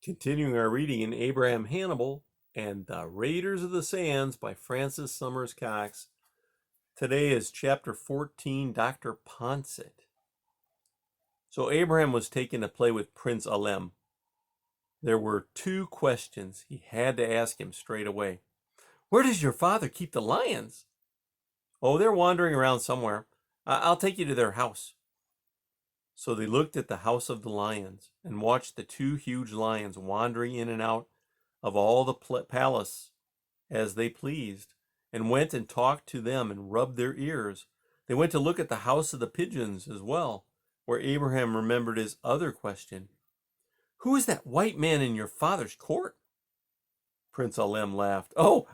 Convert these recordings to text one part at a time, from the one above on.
Continuing our reading in Abraham Hannibal and the Raiders of the Sands by Francis Summers Cox. Today is chapter 14, Dr. Poncet. So Abraham was taken to play with Prince Alem. There were two questions he had to ask him straight away. Where does your father keep the lions? Oh, they're wandering around somewhere. I'll take you to their house. So they looked at the house of the lions and watched the two huge lions wandering in and out of all the palace as they pleased, and went and talked to them and rubbed their ears. They went to look at the house of the pigeons as well, where Abraham remembered his other question. Who is that white man in your father's court? Prince Alem laughed. Oh,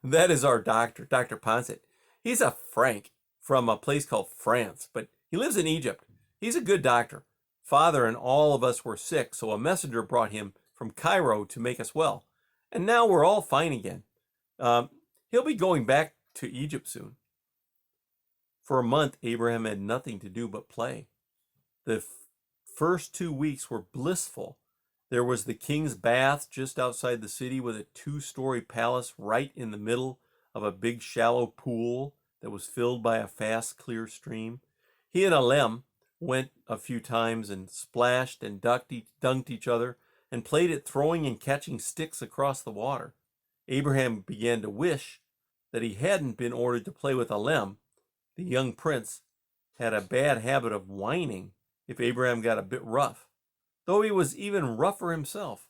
that is our doctor, Dr. Poncet. He's a Frank from a place called France, but he lives in Egypt. He's a good doctor. Father and all of us were sick, so a messenger brought him from Cairo to make us well. And now we're all fine again. He'll be going back to Egypt soon. For a month, Abraham had nothing to do but play. The first 2 weeks were blissful. There was the king's bath just outside the city with a 2-story palace right in the middle of a big shallow pool that was filled by a fast, clear stream. He and Alem went a few times and splashed and dunked each other and played at throwing and catching sticks across the water. Abraham began to wish that he hadn't been ordered to play with Alem. The young prince had a bad habit of whining if Abraham got a bit rough, though he was even rougher himself.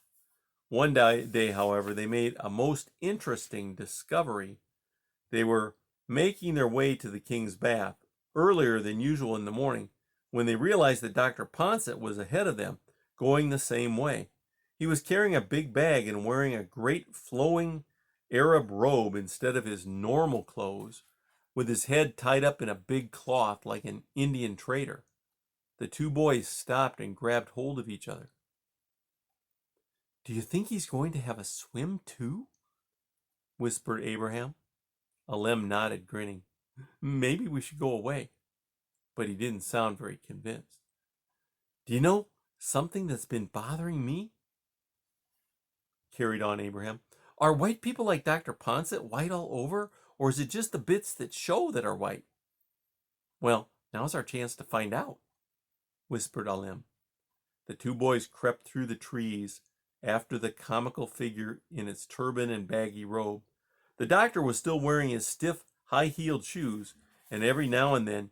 One day, however, they made a most interesting discovery. They were making their way to the king's bath earlier than usual in the morning when they realized that Dr. Poncet was ahead of them, going the same way. He was carrying a big bag and wearing a great flowing Arab robe instead of his normal clothes, with his head tied up in a big cloth like an Indian trader. The two boys stopped and grabbed hold of each other. Do you think he's going to have a swim too? Whispered Abraham. Alem nodded, grinning. Maybe we should go away. But he didn't sound very convinced. Do you know something that's been bothering me? Carried on Abraham. Are white people like Dr. Poncet white all over, or is it just the bits that show that are white? Well, now's our chance to find out, whispered Alem. The two boys crept through the trees after the comical figure in its turban and baggy robe. The doctor was still wearing his stiff, high-heeled shoes, and every now and then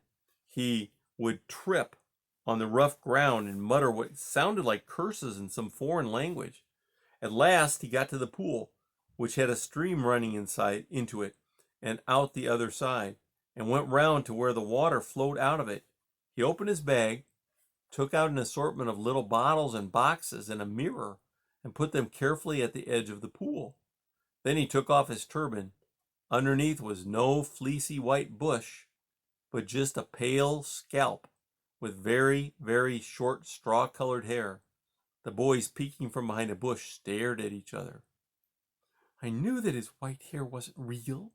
he would trip on the rough ground and mutter what sounded like curses in some foreign language. At last he got to the pool, which had a stream running into it and out the other side, and went round to where the water flowed out of it. He opened his bag, took out an assortment of little bottles and boxes and a mirror, and put them carefully at the edge of the pool. Then he took off his turban. Underneath was no fleecy white bush, but just a pale scalp with very, very short straw-colored hair. The boys, peeking from behind a bush, stared at each other. I knew that his white hair wasn't real,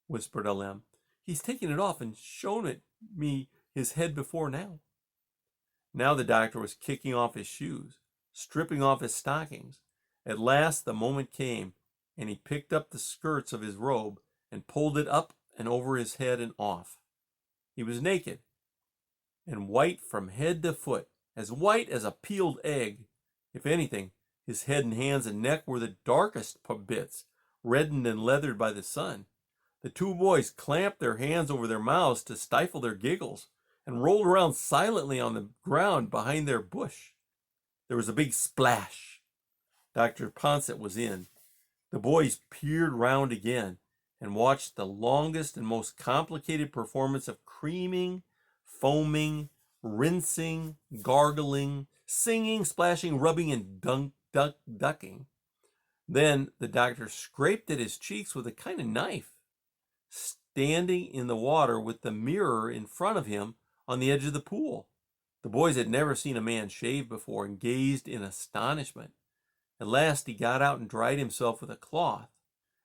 whispered Alem. He's taken it off and shown me his head before now. Now the doctor was kicking off his shoes, stripping off his stockings. At last the moment came, and he picked up the skirts of his robe and pulled it up and over his head and off. He was naked and white from head to foot, as white as a peeled egg. If anything, his head and hands and neck were the darkest bits, reddened and leathered by the sun. The two boys clamped their hands over their mouths to stifle their giggles and rolled around silently on the ground behind their bush. There was a big splash. Dr. Poncet was in. The boys peered round again and watched the longest and most complicated performance of creaming, foaming, rinsing, gargling, singing, splashing, rubbing, and ducking. Then the doctor scraped at his cheeks with a kind of knife, standing in the water with the mirror in front of him on the edge of the pool. The boys had never seen a man shave before and gazed in astonishment. At last he got out and dried himself with a cloth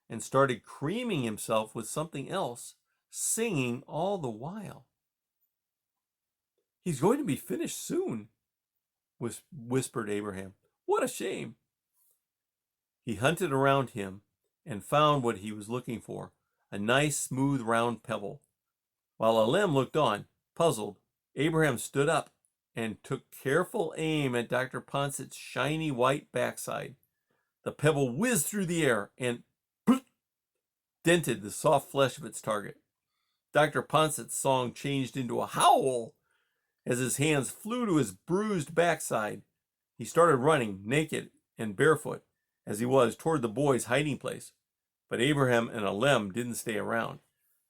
and started creaming himself with something else, singing all the while. He's going to be finished soon, whispered Abraham. What a shame. He hunted around him and found what he was looking for, a nice, smooth, round pebble. While Alem looked on, puzzled, Abraham stood up and took careful aim at Dr. Ponset's shiny white backside. The pebble whizzed through the air and dented the soft flesh of its target. Dr. Ponset's song changed into a howl as his hands flew to his bruised backside. He started running, naked and barefoot, as he was, toward the boy's hiding place. But Abraham and Alem didn't stay around.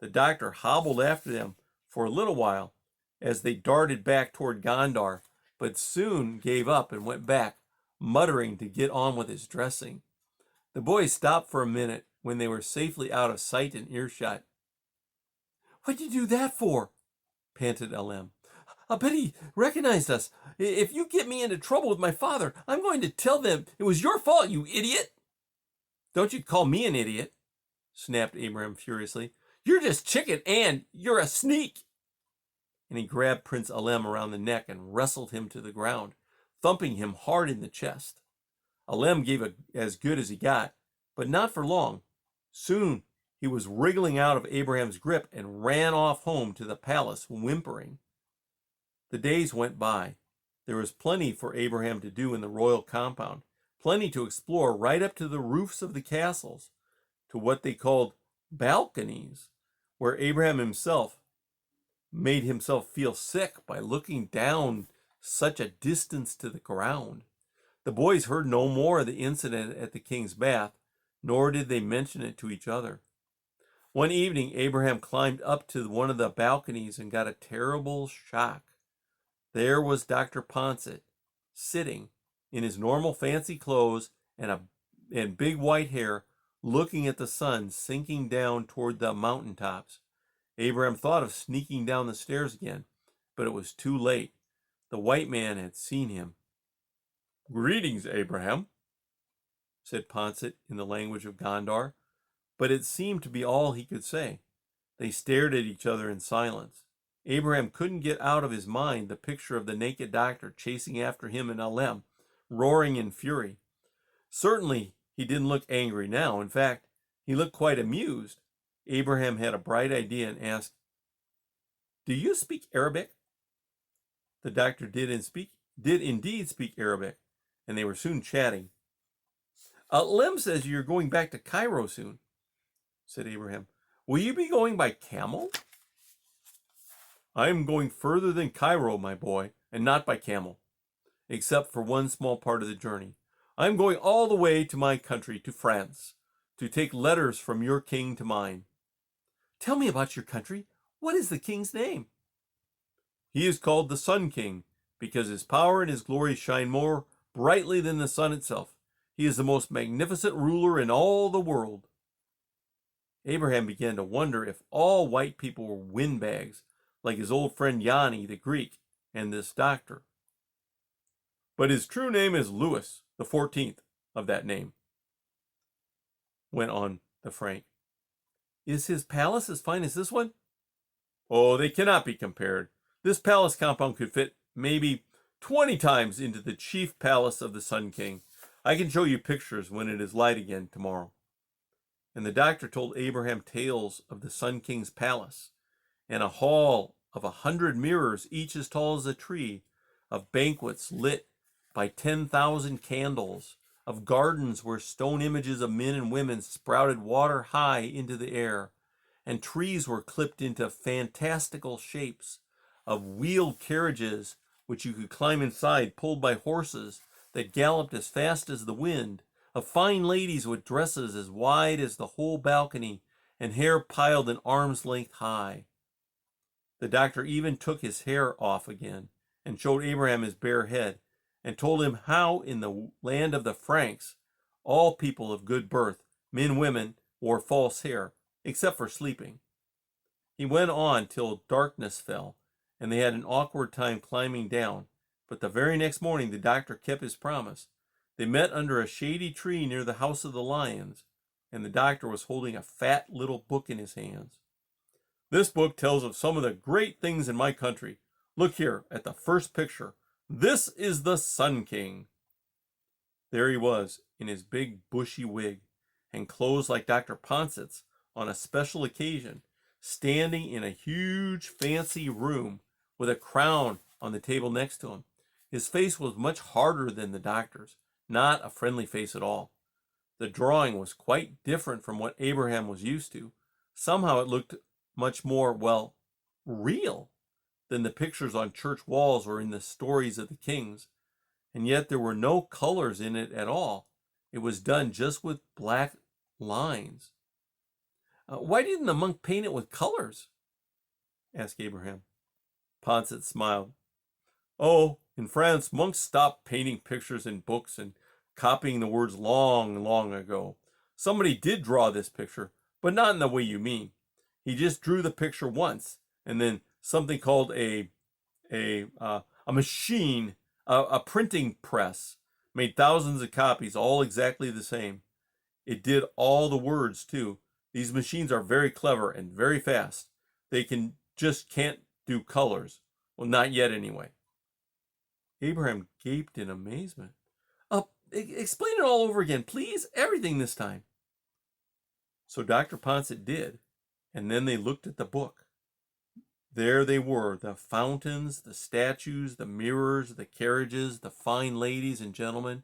The doctor hobbled after them for a little while as they darted back toward Gondar, but soon gave up and went back, muttering to get on with his dressing. The boys stopped for a minute when they were safely out of sight and earshot. "What'd you do that for?" panted Alem. "I bet he recognized us. If you get me into trouble with my father, I'm going to tell them it was your fault, you idiot." "Don't you call me an idiot," snapped Abraham furiously. "You're just chicken, and you're a sneak." And he grabbed Prince Alem around the neck and wrestled him to the ground, thumping him hard in the chest. Alem gave as good as he got, but not for long. Soon he was wriggling out of Abraham's grip and ran off home to the palace, whimpering. The days went by. There was plenty for Abraham to do in the royal compound, plenty to explore right up to the roofs of the castles, to what they called balconies, where Abraham himself made himself feel sick by looking down such a distance to the ground. The boys heard no more of the incident at the king's bath, nor did they mention it to each other. One evening, Abraham climbed up to one of the balconies and got a terrible shock. There was Dr. Ponset, sitting in his normal fancy clothes and big white hair, looking at the sun sinking down toward the mountaintops. Abraham thought of sneaking down the stairs again, but it was too late. The white man had seen him. "Greetings, Abraham," said Ponset in the language of Gondar, but it seemed to be all he could say. They stared at each other in silence. Abraham couldn't get out of his mind the picture of the naked doctor chasing after him and Alem, roaring in fury. Certainly he didn't look angry now. In fact, he looked quite amused. Abraham had a bright idea and asked, "Do you speak Arabic?" The doctor did indeed speak Arabic, and they were soon chatting. "Alem says you're going back to Cairo soon," said Abraham. "Will you be going by camel?" "I am going further than Cairo, my boy, and not by camel, except for one small part of the journey. I am going all the way to my country, to France, to take letters from your king to mine." "Tell me about your country. What is the king's name?" "He is called the Sun King, because his power and his glory shine more brightly than the sun itself. He is the most magnificent ruler in all the world." Abraham began to wonder if all white people were windbags, like his old friend Yanni the Greek and this doctor. "But his true name is Louis, the 14th of that name," went on the Frank. "Is his palace as fine as this one?" "Oh, they cannot be compared. This palace compound could fit maybe 20 times into the chief palace of the Sun King. I can show you pictures when it is light again tomorrow." And the doctor told Abraham tales of the Sun King's palace, and a hall of 100 mirrors, each as tall as a tree, of banquets lit by 10,000 candles, of gardens where stone images of men and women sprouted water high into the air, and trees were clipped into fantastical shapes, of wheeled carriages which you could climb inside, pulled by horses that galloped as fast as the wind, of fine ladies with dresses as wide as the whole balcony and hair piled an arm's length high. The doctor even took his hair off again and showed Abraham his bare head and told him how in the land of the Franks all people of good birth, men, women, wore false hair, except for sleeping. He went on till darkness fell, and they had an awkward time climbing down, but the very next morning the doctor kept his promise. They met under a shady tree near the House of the Lions, and the doctor was holding a fat little book in his hands. "This book tells of some of the great things in my country. Look here at the first picture. This is the Sun King." There he was, in his big bushy wig, and clothes like Dr. Ponsett's on a special occasion, standing in a huge fancy room with a crown on the table next to him. His face was much harder than the doctor's, not a friendly face at all. The drawing was quite different from what Abraham was used to. Somehow it looked much more, well, real than the pictures on church walls or in the stories of the kings. And yet there were no colors in it at all. It was done just with black lines. Why didn't the monk paint it with colors? Asked Abraham. Poncet smiled. Oh, in France, monks stopped painting pictures in books and copying the words long, long ago. Somebody did draw this picture, but not in the way you mean. He just drew the picture once, and then something called a machine, a printing press, made thousands of copies, all exactly the same. It did all the words too. These machines are very clever and very fast. They can't do colors. Well, not yet anyway. Abraham gaped in amazement. Explain it all over again, please. Everything this time. So Dr. Poncet did, and then they looked at the book. There they were, the fountains, the statues, the mirrors, the carriages, the fine ladies and gentlemen,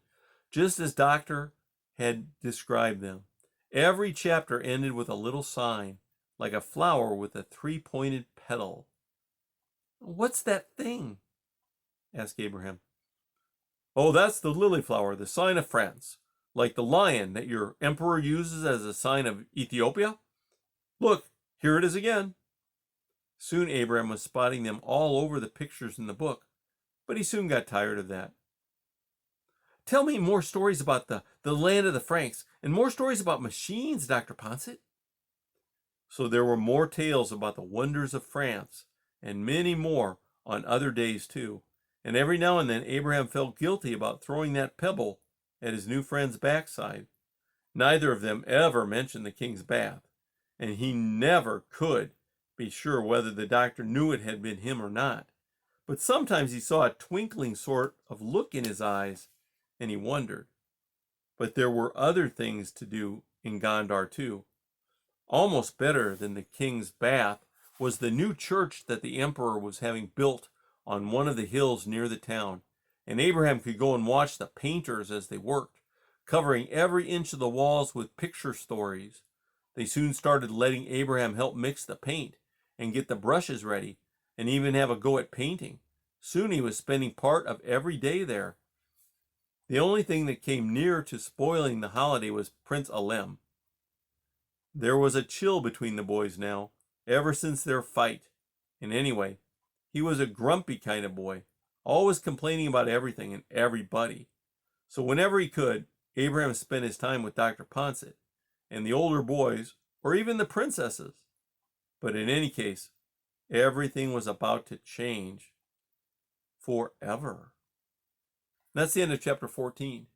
just as Doctor had described them. Every chapter ended with a little sign, like a flower with a three-pointed petal. What's that thing? Asked Abraham. Oh, that's the lily flower, the sign of France, like the lion that your emperor uses as a sign of Ethiopia. Look, here it is again. Soon Abraham was spotting them all over the pictures in the book, but he soon got tired of that. Tell me more stories about the land of the Franks, and more stories about machines, Dr. Poncet. So there were more tales about the wonders of France, and many more on other days too. And every now and then Abraham felt guilty about throwing that pebble at his new friend's backside. Neither of them ever mentioned the king's bath, and he never could be sure whether the doctor knew it had been him or not. But sometimes he saw a twinkling sort of look in his eyes, and he wondered. But there were other things to do in Gondar too. Almost better than the king's bath was the new church that the emperor was having built on one of the hills near the town, and Abraham could go and watch the painters as they worked, covering every inch of the walls with picture stories. They soon started letting Abraham help mix the paint and get the brushes ready, and even have a go at painting. Soon he was spending part of every day there. The only thing that came near to spoiling the holiday was Prince Alem. There was a chill between the boys now, ever since their fight, and anyway, he was a grumpy kind of boy, always complaining about everything and everybody. So whenever he could, Abraham spent his time with Dr. Poncet and the older boys, or even the princesses. But in any case, everything was about to change forever. That's the end of chapter 14.